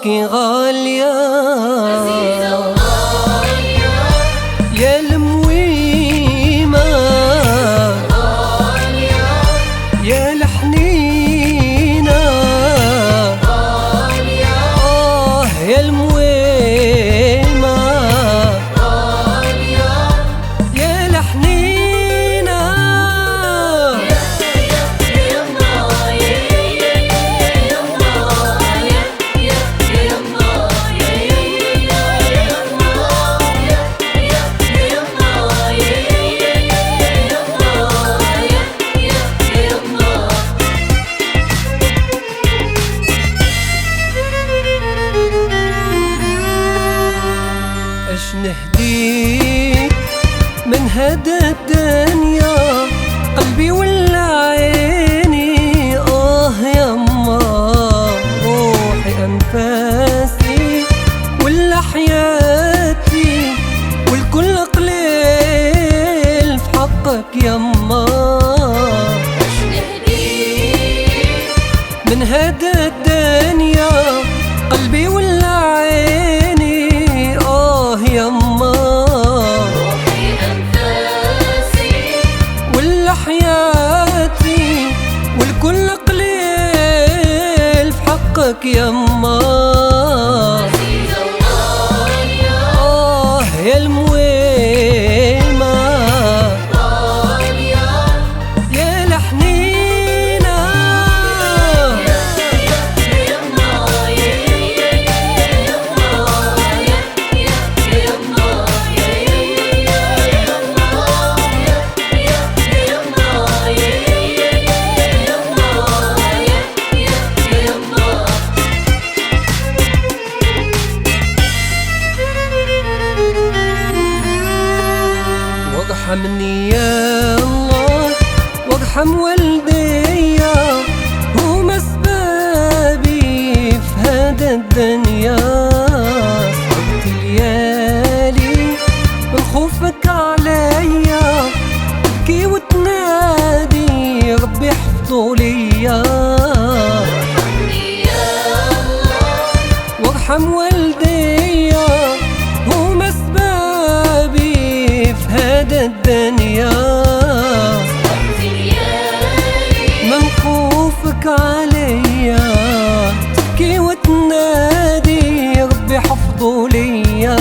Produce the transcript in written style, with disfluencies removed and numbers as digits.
رضاك غالية يا المويمة يا الحنينة يا المويمة يا الحنينة اش نهديك من هدى الدنيا قلبي ولا عيني يما روحي انفاسي ولا حياتي والكل قليل في حقك يما اش نهديك من هدى الدنيا قلبي ولا عيني يما روحي أنفاسي ولا حياتي والكل قليل في حقك يما عزيز الغالية يا المويمة غالية يا الحنينة وارحمني يا الله وارحم والدي هم اسبابي في هذا الدنيا صرت ليالي من خوفك عليا تبكي وتنادي ربي حفظه ليا وارحم والدي هم اسبابي في هذا الدنيا من خوفك عليا تبكي وتنادي ربي حفظه ليا